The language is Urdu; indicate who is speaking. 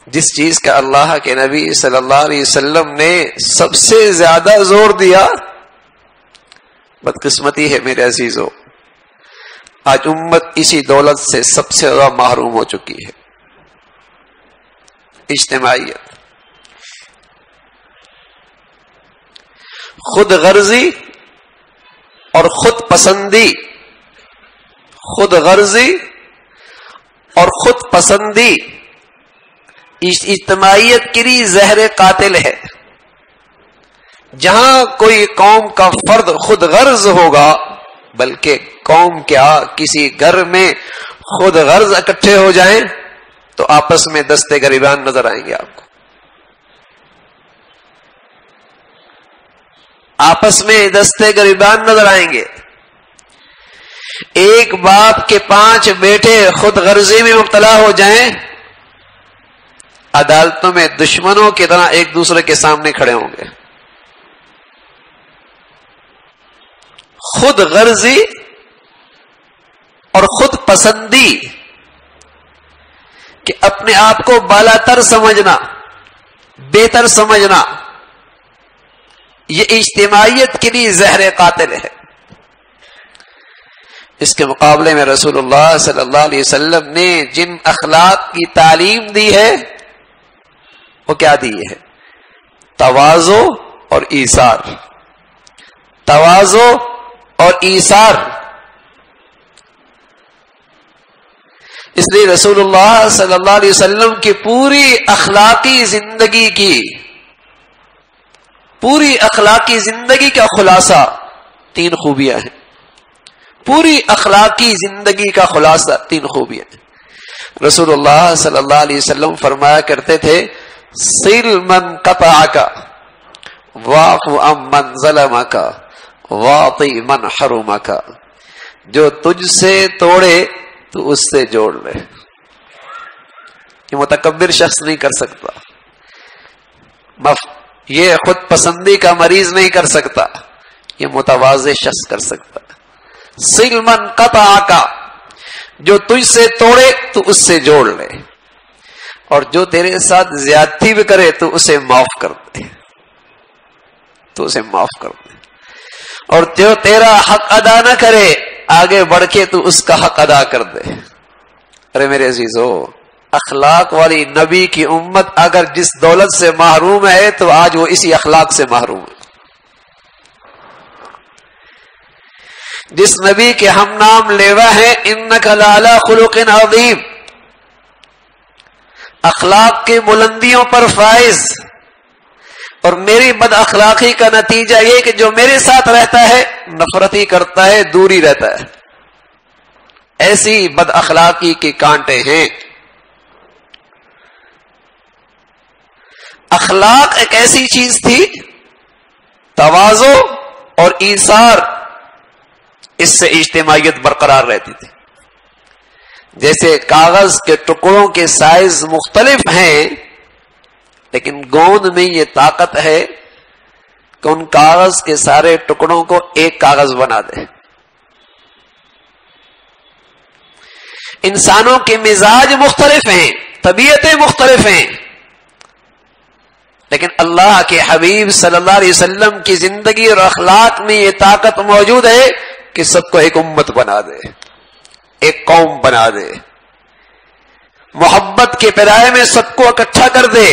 Speaker 1: جس چیز کا اللہ کے نبی صلی اللہ علیہ وسلم نے سب سے زیادہ زور دیا، بدقسمتی ہے میرے عزیزوں، آج امت اسی دولت سے سب سے زیادہ محروم ہو چکی ہے، اجتماعیت، خود غرضی اور خود پسندی، خود غرضی اور خود پسندی اجتماعیت کے لیے زہر قاتل ہے۔ جہاں کوئی قوم کا فرد خود غرض ہوگا، بلکہ قوم کیا کسی گھر میں خود غرض اکٹھے ہو جائیں تو آپس میں دستے گریبان نظر آئیں گے، آپ کو آپس میں دستے گریبان نظر آئیں گے۔ ایک باپ کے 5 بیٹے خود غرضی میں مبتلا ہو جائیں، عدالتوں میں دشمنوں کی طرح ایک دوسرے کے سامنے کھڑے ہوں گے۔ خود غرضی اور خود پسندی کہ اپنے آپ کو بالا تر سمجھنا، بہتر سمجھنا، یہ اجتماعیت کے لیے زہر قاتل ہے۔ اس کے مقابلے میں رسول اللہ صلی اللہ علیہ وسلم نے جن اخلاق کی تعلیم دی ہے وہ کیا دی ہے؟ تواضع اور ایثار، تواضع اور ایثار۔ اس لیے رسول اللہ صلی اللہ علیہ وسلم کی پوری اخلاقی زندگی کی، پوری اخلاقی زندگی کا خلاصہ 3 خوبیاں ہیں۔ پوری اخلاقی زندگی کا خلاصہ 3 خوبیاں ہیں۔ رسول اللہ صلی اللہ علیہ وسلم فرمایا کرتے تھے، صل من قطعک واعف عن من ظلمک واعط من حرمک، جو تجھ سے توڑے تو اس سے جوڑ لے۔ یہ متکبر شخص نہیں کر سکتا، یہ خود پسندی کا مریض نہیں کر سکتا، یہ متواضع شخص کر سکتا۔ صل من قطعک، جو تجھ سے توڑے تو اس سے جوڑ لے، اور جو تیرے ساتھ زیادتی بھی کرے تو اسے معاف کر دے، تو اسے معاف کر دے، اور جو تیرا حق ادا نہ کرے آگے بڑھ کے تو اس کا حق ادا کر دے۔ ارے میرے عزیزو، اخلاق والی نبی کی امت اگر جس دولت سے محروم ہے تو آج وہ اسی اخلاق سے محروم ہے۔ جس نبی کے ہم نام لیوا ہیں، انک لعلی خلق عظیم، اخلاق کی بلندیوں پر فائز، اور میری بد اخلاقی کا نتیجہ یہ کہ جو میرے ساتھ رہتا ہے نفرتی کرتا ہے، دوری رہتا ہے۔ ایسی بد اخلاقی کے کانٹے ہیں۔ اخلاق ایک ایسی چیز تھی، تواضع اور ایثار، اس سے اجتماعیت برقرار رہتی تھی۔ جیسے کاغذ کے ٹکڑوں کے سائز مختلف ہیں، لیکن گوند میں یہ طاقت ہے کہ ان کاغذ کے سارے ٹکڑوں کو ایک کاغذ بنا دے۔ انسانوں کے مزاج مختلف ہیں، طبیعتیں مختلف ہیں، لیکن اللہ کے حبیب صلی اللہ علیہ وسلم کی زندگی اور اخلاق میں یہ طاقت موجود ہے کہ سب کو ایک امت بنا دے، ایک قوم بنا دے، محبت کے پیرائے میں سب کو اکٹھا کر دے۔